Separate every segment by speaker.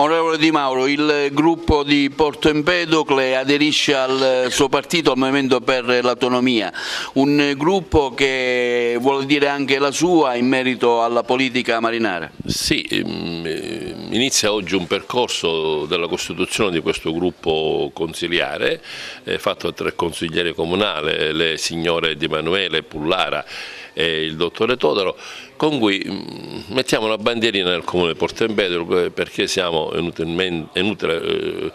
Speaker 1: Onorevole Di Mauro, il gruppo di Porto Empedocle aderisce al suo partito, al Movimento per l'Autonomia, un gruppo che vuole dire anche la sua in merito alla politica marinara.
Speaker 2: Sì, inizia oggi un percorso della costituzione di questo gruppo consiliare, fatto da 3 consiglieri comunali, le signore Di Emanuele, Pullara e il dottore Todaro, con cui mettiamo una bandierina nel comune di Porto Empedocle, perché siamo, inutile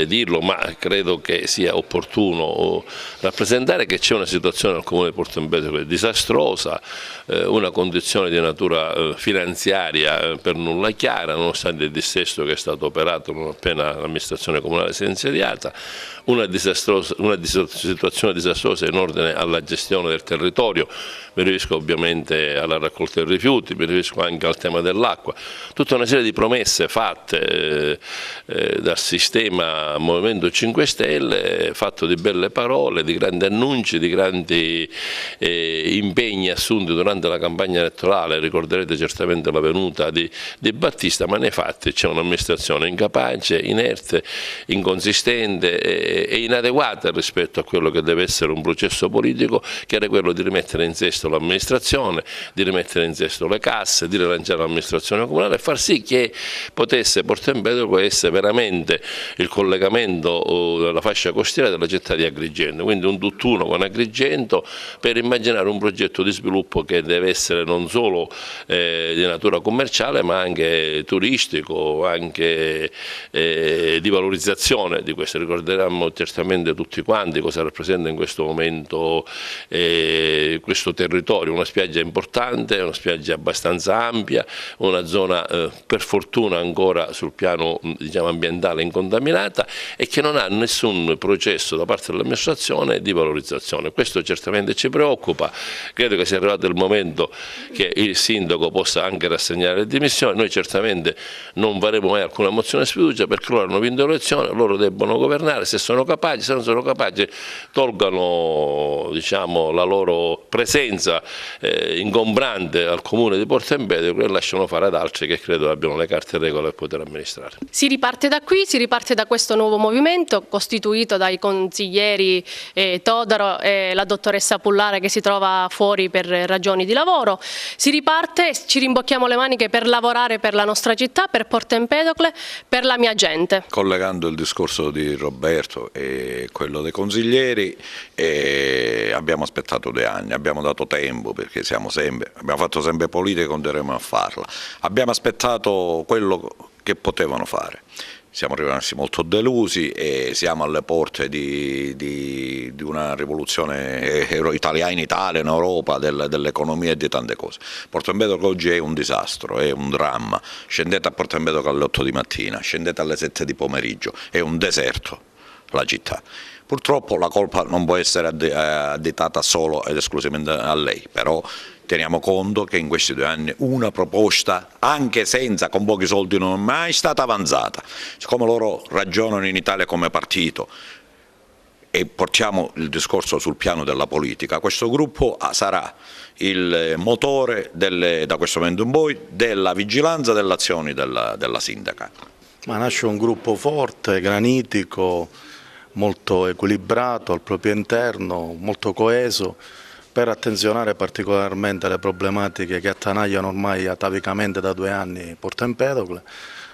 Speaker 2: dirlo, ma credo che sia opportuno rappresentare che c'è una situazione nel comune di Porto Empedocle disastrosa, una condizione di natura finanziaria per nulla chiara, nonostante il dissesto che è stato operato non appena l'amministrazione comunale si è insediata, una situazione disastrosa in ordine alla gestione del territorio. Mi riferisco ovviamente alla raccolta dei rifiuti, mi riferisco anche al tema dell'acqua, tutta una serie di promesse fatte dal sistema Movimento 5 Stelle, fatto di belle parole, di grandi annunci, di grandi impegni assunti durante la campagna elettorale. Ricorderete certamente la venuta di Battista, ma nei fatti c'è un'amministrazione incapace, inerte, inconsistente e inadeguata rispetto a quello che deve essere un processo politico, che era quello di rimettere in sesto l'amministrazione, di rimettere in sesto le casse, di rilanciare l'amministrazione comunale e far sì che potesse Porto Empedocle essere veramente il collegamento della fascia costiera della città di Agrigento, quindi un tutt'uno con Agrigento, per immaginare un progetto di sviluppo che deve essere non solo di natura commerciale ma anche turistico, anche di valorizzazione di questo. Ricorderemo certamente tutti quanti cosa rappresenta in questo momento questo territorio, una spiaggia importante, una spiaggia abbastanza ampia, una zona per fortuna ancora sul piano ambientale incontaminata e che non ha nessun processo da parte dell'amministrazione di valorizzazione. Questo certamente ci preoccupa, credo che sia arrivato il momento che il sindaco possa anche rassegnare le dimissioni. Noi certamente non faremo mai alcuna mozione di sfiducia, perché loro hanno vinto l'elezione, loro debbono governare, se sono capaci, se non sono capaci tolgano la loro presenza ingombrante al comune di Porto Empedocle e lasciano fare ad altri che credo abbiano le carte in regola per poter amministrare.
Speaker 3: Si riparte da qui, si riparte da questo nuovo movimento costituito dai consiglieri Todaro e la dottoressa Pullara, che si trova fuori per ragioni di lavoro. Si riparte, ci rimbocchiamo le maniche per lavorare per la nostra città, per Porto Empedocle, per la mia gente.
Speaker 4: Collegando il discorso di Roberto e quello dei consiglieri, abbiamo aspettato 2 anni, abbiamo dato tempo, perché abbiamo fatto sempre politica e continueremo a farla. Abbiamo aspettato quello che potevano fare. Siamo rimasti molto delusi e siamo alle porte di una rivoluzione italiana in Italia, in Europa, dell'economia e di tante cose. Porto Empedocle oggi è un disastro, è un dramma. Scendete a Porto Empedocle alle 8 di mattina, scendete alle 7 di pomeriggio, è un deserto la città. Purtroppo la colpa non può essere additata solo ed esclusivamente a lei, però teniamo conto che in questi 2 anni una proposta, anche con pochi soldi, non è mai stata avanzata. Siccome loro ragionano in Italia come partito e portiamo il discorso sul piano della politica, questo gruppo sarà il motore da questo momento in poi della vigilanza delle azioni della sindaca.
Speaker 5: Ma nasce un gruppo forte, granitico, molto equilibrato al proprio interno, molto coeso, per attenzionare particolarmente le problematiche che attanagliano ormai atavicamente da 2 anni Porto Empedocle,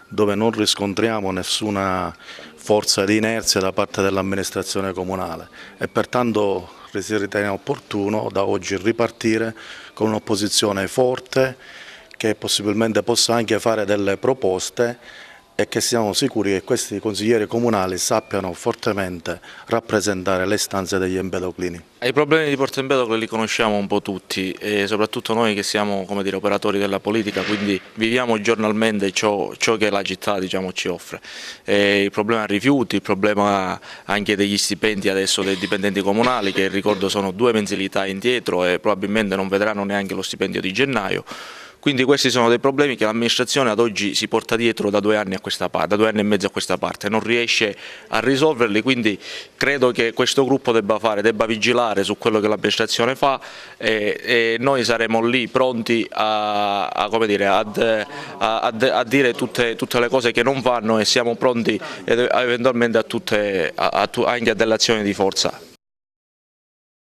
Speaker 5: dove non riscontriamo nessuna forza di inerzia da parte dell'amministrazione comunale e pertanto si ritiene opportuno da oggi ripartire con un'opposizione forte che possibilmente possa anche fare delle proposte e che siamo sicuri che questi consiglieri comunali sappiano fortemente rappresentare le istanze degli empedoclini.
Speaker 6: I problemi di Porto Empedocle li conosciamo un po' tutti e soprattutto noi che siamo, come dire, operatori della politica, quindi viviamo giornalmente ciò che la città, ci offre. Il problema rifiuti, il problema anche degli stipendi adesso dei dipendenti comunali, che ricordo sono 2 mensilità indietro e probabilmente non vedranno neanche lo stipendio di gennaio. Quindi questi sono dei problemi che l'amministrazione ad oggi si porta dietro da 2 anni a questa parte, da 2 anni e mezzo a questa parte, non riesce a risolverli, quindi credo che questo gruppo debba vigilare su quello che l'amministrazione fa e noi saremo lì pronti a dire tutte le cose che non vanno e siamo pronti eventualmente anche a delle azioni di forza.